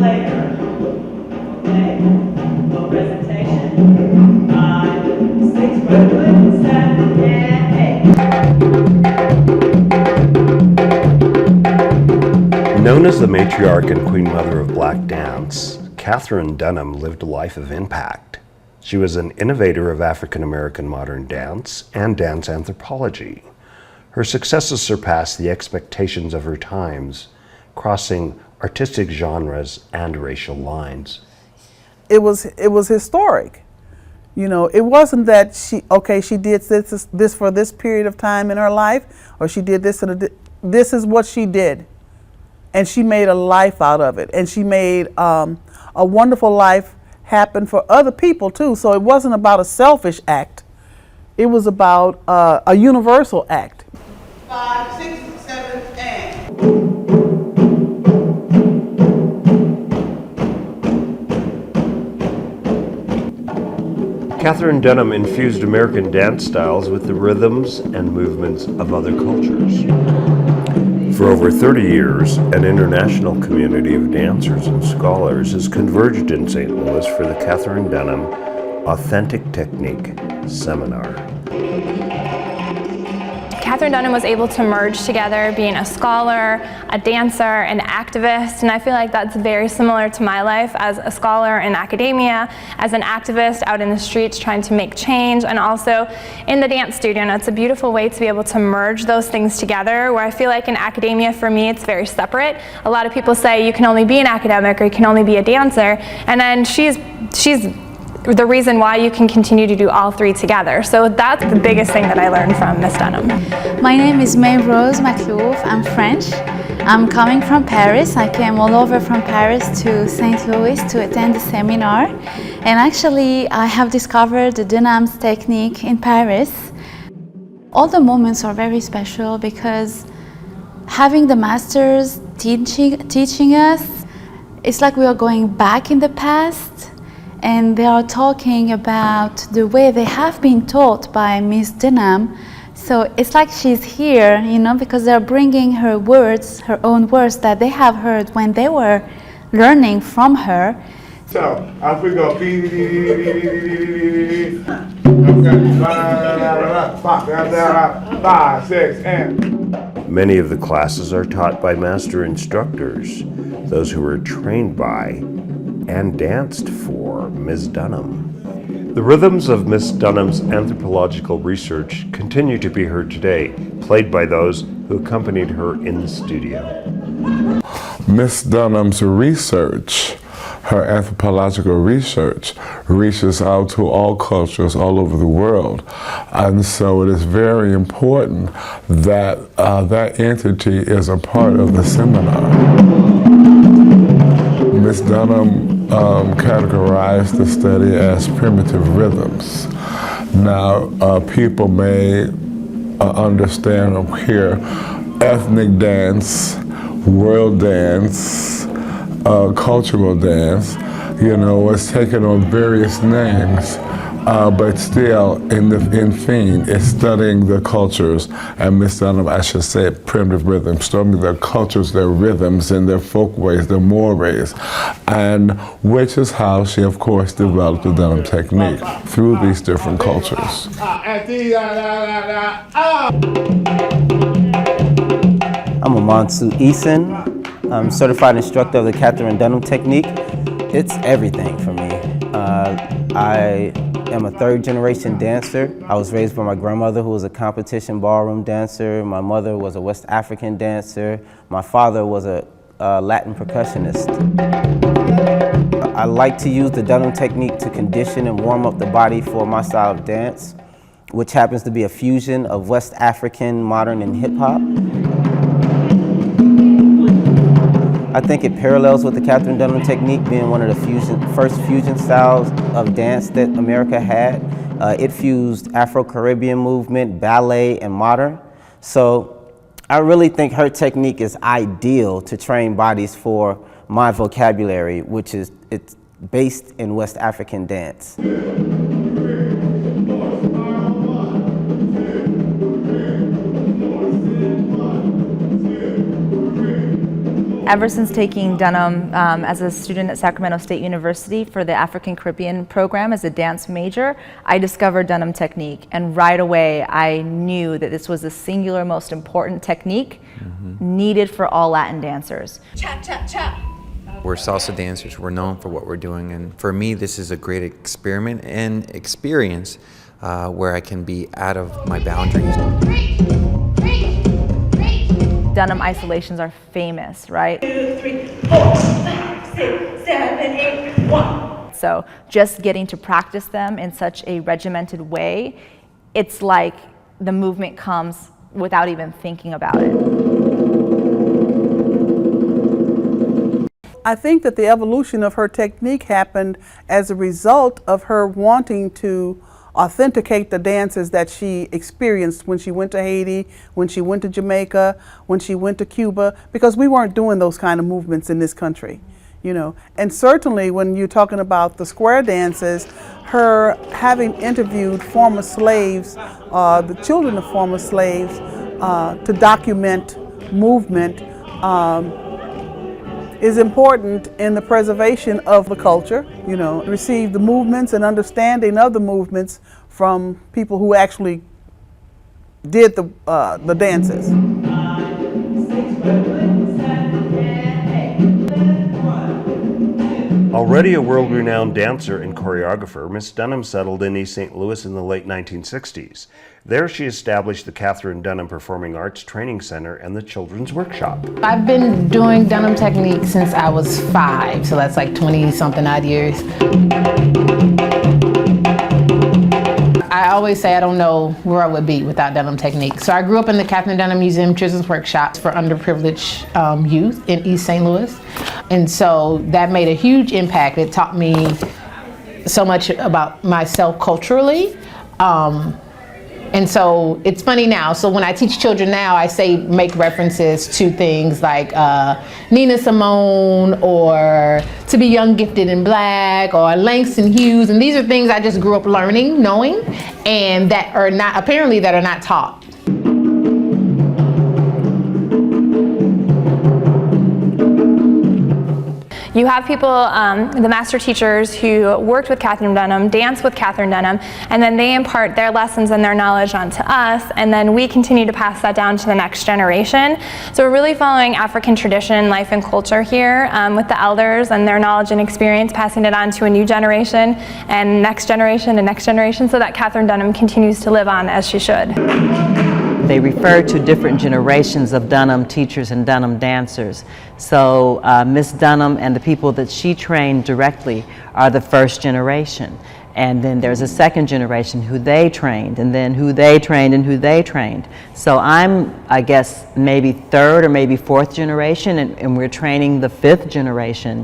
later. Okay, full presentation. 5, 6, right foot, 7, and 8. Known as the matriarch and queen mother of black dance, Katherine Dunham lived a life of impact. She was an innovator of African American modern dance and dance anthropology. Her successes surpassed the expectations of her times, crossing artistic genres and racial lines. It was historic. You know, it wasn't that she did this for this period of time in her life, or she did this, this is what she did. And she made a life out of it. And she made a wonderful life happen for other people too. So it wasn't about a selfish act. It was about a universal act. 5, 6, 7, and. Katherine Dunham infused American dance styles with the rhythms and movements of other cultures. For over 30 years, an international community of dancers and scholars has converged in St. Louis for the Katherine Dunham Authentic Technique Seminar. Katherine Dunham was able to merge together being a scholar, a dancer, an activist, and I feel like that's very similar to my life as a scholar in academia, as an activist out in the streets trying to make change, and also in the dance studio. And it's a beautiful way to be able to merge those things together, where I feel like in academia, for me, it's very separate. A lot of people say you can only be an academic or you can only be a dancer, and then she's the reason why you can continue to do all three together. So that's the biggest thing that I learned from Miss Dunham. My name is Aimee Maclouf. I'm French. I'm coming from Paris. I came all over from Paris to St. Louis to attend the seminar. And actually, I have discovered the Dunham's technique in Paris. All the moments are very special because having the masters teaching us, it's like we are going back in the past. And they are talking about the way they have been taught by Miss Dunham. So it's like she's here, you know, because they're bringing her words, her own words that they have heard when they were learning from her. So, off we go. 5, 6, and. Many of the classes are taught by master instructors, those who were trained by and danced for Ms. Dunham. The rhythms of Ms. Dunham's anthropological research continue to be heard today, played by those who accompanied her in the studio. Ms. Dunham's research, her anthropological research, reaches out to all cultures all over the world. And so it is very important that that entity is a part of the seminar. Ms. Dunham categorized the study as primitive rhythms. Now, people may understand or hear ethnic dance, world dance, cultural dance. You know, it's taken on various names, but still, in theme, it's studying the cultures, and Miss Dunham, I should say, primitive rhythms, studying their cultures, their rhythms, and their folkways, their mores, and which is how she, of course, developed the Dunham technique through these different cultures. I'm Amansu Eason. I'm certified instructor of the Katherine Dunham technique. It's everything for me. I am a third-generation dancer. I was raised by my grandmother, who was a competition ballroom dancer. My mother was a West African dancer. My father was a Latin percussionist. I like to use the Dunham technique to condition and warm up the body for my style of dance, which happens to be a fusion of West African, modern, and hip-hop. I think it parallels with the Katherine Dunham technique, being one of the first fusion styles of dance that America had. It fused Afro-Caribbean movement, ballet, and modern. So I really think her technique is ideal to train bodies for my vocabulary, which is it's based in West African dance. Ever since taking Dunham as a student at Sacramento State University for the African Caribbean program as a dance major, I discovered Dunham technique, and right away I knew that this was the singular most important technique needed for all Latin dancers. Cha, cha, cha. We're salsa dancers, we're known for what we're doing, and for me this is a great experiment and experience where I can be out of my boundaries. Dunham isolations are famous, right? 2, 3, 4, 5, 6, 7, 8, 1. So just getting to practice them in such a regimented way, it's like the movement comes without even thinking about it. I think that the evolution of her technique happened as a result of her wanting to authenticate the dances that she experienced when she went to Haiti, when she went to Jamaica, when she went to Cuba, because we weren't doing those kind of movements in this country, you know. And certainly when you're talking about the square dances, her having interviewed former slaves, the children of former slaves, to document movement is important in the preservation of the culture, you know, receive the movements and understanding of the movements from people who actually did the dances. 5, 6, 7, 8, 1, 2. Already a world-renowned dancer and choreographer, Miss Dunham settled in East St. Louis in the late 1960s. There she established the Katherine Dunham Performing Arts Training Center and the Children's Workshop. I've been doing Dunham technique since I was 5, so that's like 20-something odd years. I always say I don't know where I would be without Dunham technique. So I grew up in the Katherine Dunham Museum Children's Workshops for underprivileged youth in East St. Louis. And so that made a huge impact. It taught me so much about myself culturally. And so it's funny now, so when I teach children now, I make references to things like Nina Simone or To Be Young, Gifted and Black or Langston Hughes, and these are things I just grew up learning, knowing, and that are not taught. You have people, the master teachers who worked with Katherine Dunham, dance with Katherine Dunham, and then they impart their lessons and their knowledge onto us, and then we continue to pass that down to the next generation. So we're really following African tradition, life, and culture here with the elders and their knowledge and experience, passing it on to a new generation and next generation so that Katherine Dunham continues to live on as she should. They refer to different generations of Dunham teachers and Dunham dancers. So Miss Dunham and the people that she trained directly are the first generation. And then there's a second generation who they trained, and then who they trained and who they trained. So I'm, I guess, maybe third or maybe fourth generation, and we're training the fifth generation.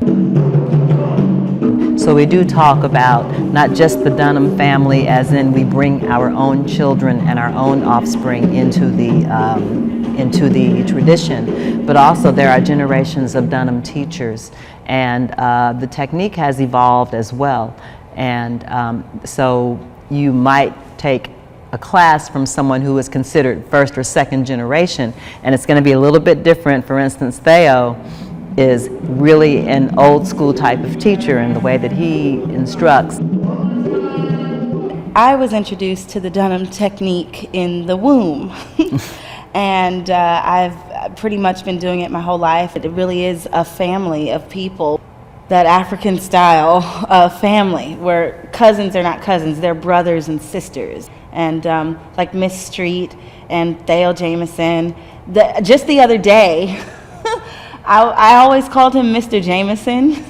So we do talk about not just the Dunham family, as in we bring our own children and our own offspring into the tradition, but also there are generations of Dunham teachers, and the technique has evolved as well. And so you might take a class from someone who is considered first or second generation, and it's going to be a little bit different. For instance, Theo is really an old school type of teacher in the way that he instructs. I was introduced to the Dunham technique in the womb. And I've pretty much been doing it my whole life. It really is a family of people, that African style of family where cousins are not cousins, they're brothers and sisters. And like Miss Street and Theo Jameson, just the other day, I always called him Mr. Jameson,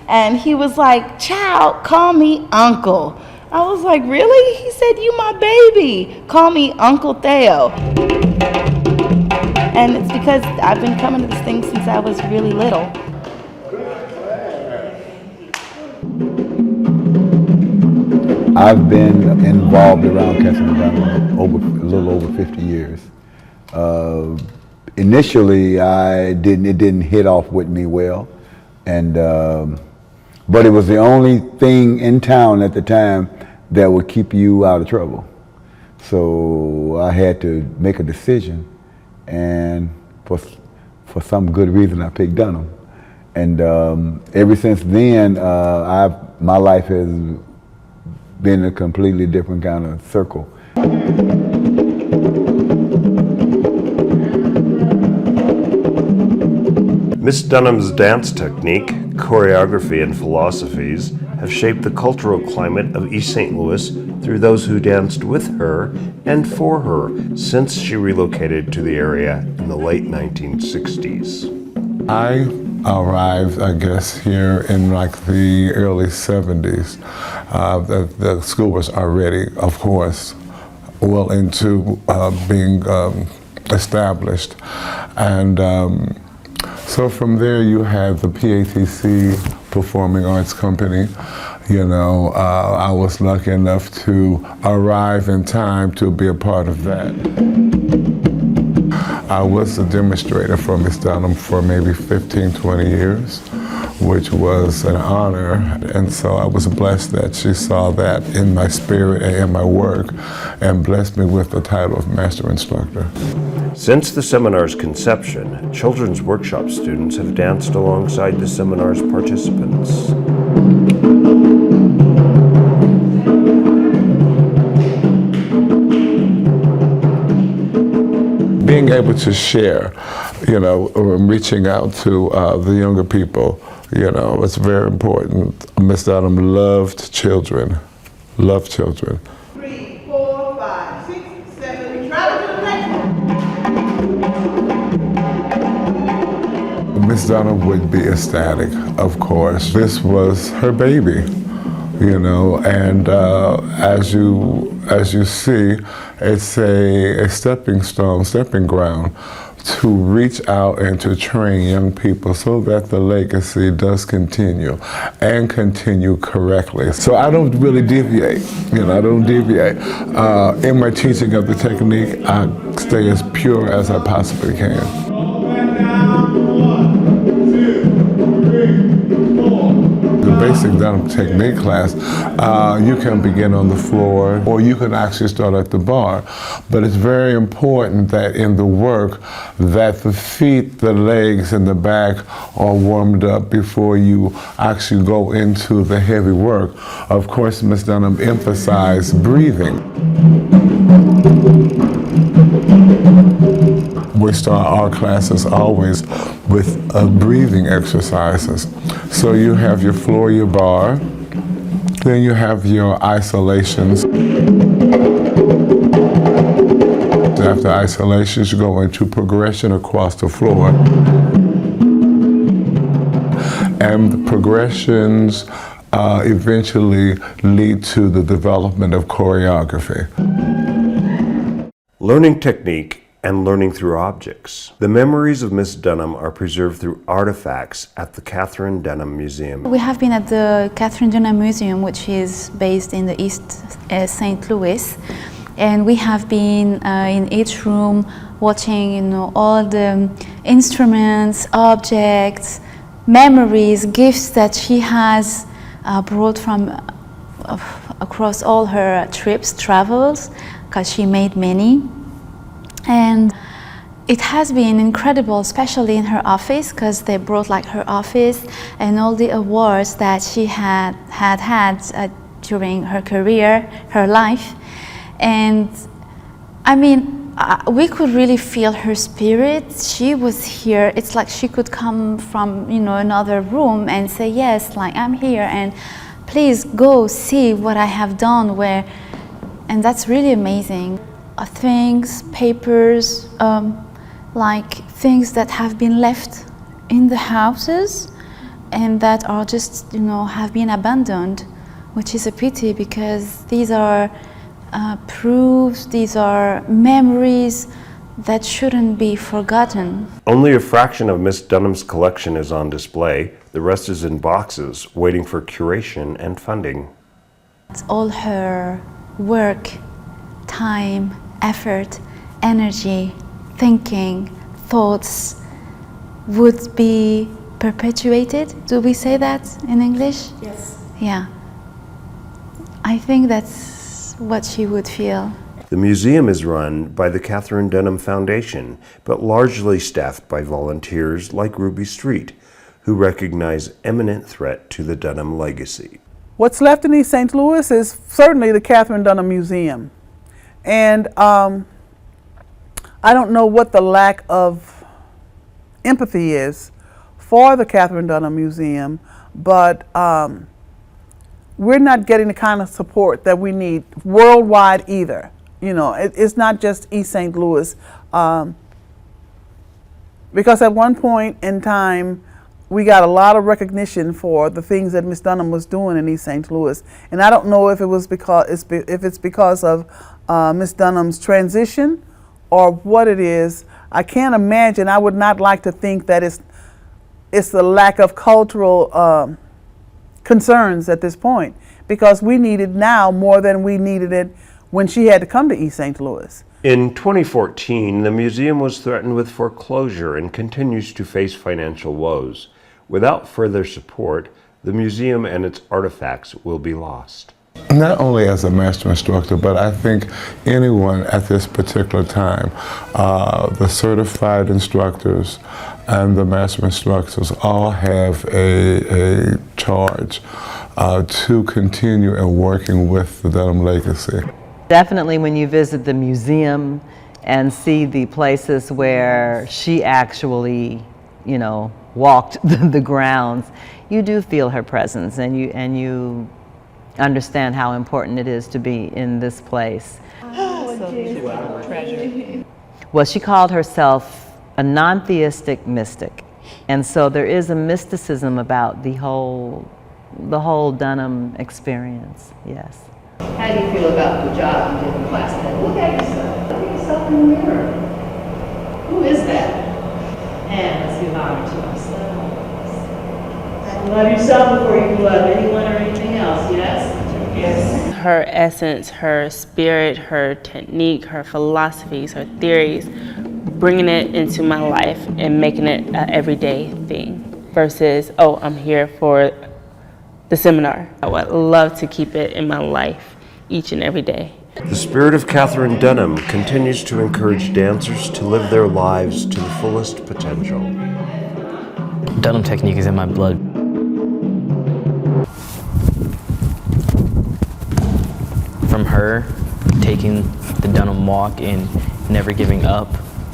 and he was like, "Child, call me Uncle." I was like, "Really?" He said, "You my baby. Call me Uncle Theo." And it's because I've been coming to this thing since I was really little. I've been involved around Katherine Dunham a little over 50 years. Initially, it didn't hit off with me well, and but it was the only thing in town at the time that would keep you out of trouble. So I had to make a decision, and for some good reason I picked Dunham. And ever since then, my life has been a completely different kind of circle. Miss Dunham's dance technique, choreography, and philosophies have shaped the cultural climate of East St. Louis through those who danced with her and for her since she relocated to the area in the late 1960s. I arrived, I guess, here in like the early 70s. The school was already, of course, well into being established. And so from there you had the PATC Performing Arts Company. You know, I was lucky enough to arrive in time to be a part of that. I was a demonstrator for Miss Dunham for maybe 15, 20 years, which was an honor. And so I was blessed that she saw that in my spirit and in my work and blessed me with the title of Master Instructor. Since the seminar's conception, children's workshop students have danced alongside the seminar's participants. Being able to share, you know, reaching out to the younger people, you know, it's very important. Miss Dunham loved children, loved children. 3, 4, 5, 6, 7, travel to the next one. Miss Dunham would be ecstatic, of course. This was her baby, you know, and as you see, it's a stepping stone, stepping ground to reach out and to train young people so that the legacy does continue and continue correctly. So I don't really deviate, you know, I don't deviate. In my teaching of the technique, I stay as pure as I possibly can. The basic Dunham technique class, you can begin on the floor or you can actually start at the bar. But it's very important that in the work that the feet, the legs, and the back are warmed up before you actually go into the heavy work. Of course, Ms. Dunham emphasized breathing. We start our classes always with breathing exercises. So you have your floor, your bar, then you have your isolations. After isolations, you go into progression across the floor. And the progressions eventually lead to the development of choreography. Learning technique and learning through objects. The memories of Miss Dunham are preserved through artifacts at the Katherine Dunham Museum. We have been at the Katherine Dunham Museum, which is based in the East St. Louis, and we have been in each room watching, you know, all the instruments, objects, memories, gifts that she has brought from across all her travels, because she made many. And it has been incredible, especially in her office, because they brought like her office and all the awards that she had during her career, her life. And I mean, we could really feel her spirit. She was here. It's like she could come from, you know, another room and say, yes, like I'm here, and please go see what I have done. And that's really amazing. Things, papers, like things that have been left in the houses and that are just, you know, have been abandoned, which is a pity because these are proofs, these are memories that shouldn't be forgotten. Only a fraction of Miss Dunham's collection is on display. The rest is in boxes, waiting for curation and funding. It's all her work, time, effort, energy, thinking, thoughts would be perpetuated. Do we say that in English? Yes. Yeah. I think that's what she would feel. The museum is run by the Katherine Dunham Foundation, but largely staffed by volunteers like Ruby Street, who recognize imminent threat to the Dunham legacy. What's left in East St. Louis is certainly the Katherine Dunham Museum. And I don't know what the lack of empathy is for the Katherine Dunham Museum, but we're not getting the kind of support that we need worldwide either. You know, it's not just East St. Louis. Because at one point in time, we got a lot of recognition for the things that Miss Dunham was doing in East St. Louis. And I don't know if it's because of Miss Dunham's transition or what it is. I can't imagine. I would not like to think that it's the lack of cultural concerns at this point, because we need it now more than we needed it when she had to come to East St. Louis. In 2014, the museum was threatened with foreclosure and continues to face financial woes. Without further support, the museum and its artifacts will be lost. Not only as a master instructor, but I think anyone at this particular time, the certified instructors and the master instructors all have a charge to continue in working with the Dunham legacy. Definitely when you visit the museum and see the places where she actually, you know, walked the grounds, you do feel her presence, and you understand how important it is to be in this place. Well, she called herself a non-theistic mystic, and so there is a mysticism about the whole Dunham experience. Yes. How do you feel about the job you did in class today? Look at yourself. Look at yourself in the mirror. Who is that? And let's give honor to ourselves. Love yourself before you can love anyone or anything else, yes? Yes. Her essence, her spirit, her technique, her philosophies, her theories, bringing it into my life and making it an everyday thing versus, oh, I'm here for the seminar. I would love to keep it in my life each and every day. The spirit of Katherine Dunham continues to encourage dancers to live their lives to the fullest potential. Dunham technique is in my blood. From her taking the Dunham walk and never giving up,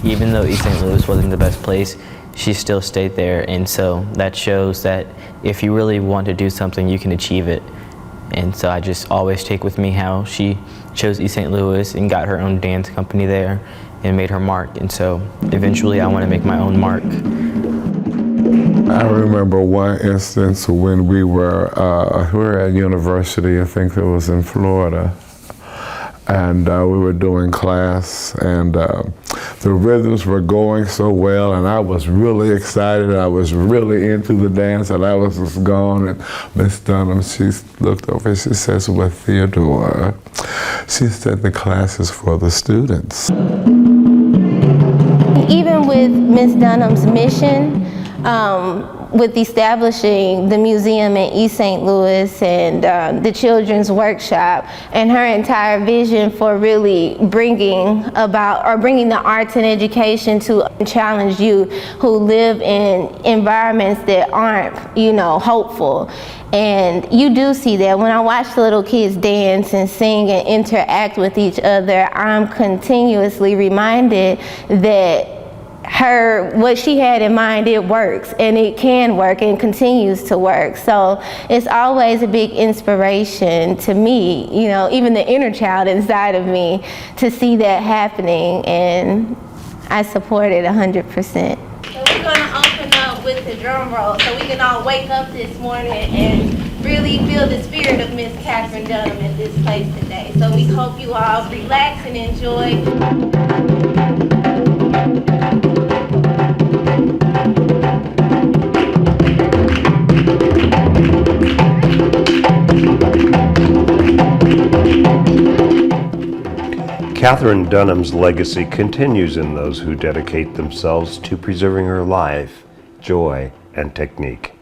even though East St. Louis wasn't the best place, she still stayed there, and so that shows that if you really want to do something, you can achieve it. And so I just always take with me how she chose East St. Louis and got her own dance company there and made her mark, and so eventually I want to make my own mark. I remember one instance when we were at university, I think it was in Florida, and we were doing class, and the rhythms were going so well, and I was really excited. I was really into the dance, and I was just gone. And Miss Dunham, she looked over and she says, "Well, Theodore," she said, "the class is for the students." Even with Miss Dunham's mission, with establishing the museum in East St. Louis and the children's workshop, and her entire vision for really bringing the arts and education to challenge youth who live in environments that aren't, you know, hopeful. And you do see that when I watch the little kids dance and sing and interact with each other, I'm continuously reminded that what she had in mind, it works, and it can work and continues to work. So it's always a big inspiration to me, you know, even the inner child inside of me, to see that happening, and I support it 100%. So we're gonna open up with the drum roll so we can all wake up this morning and really feel the spirit of Miss Katherine Dunham in this place today. So we hope you all relax and enjoy. Katherine Dunham's legacy continues in those who dedicate themselves to preserving her life, joy, and technique.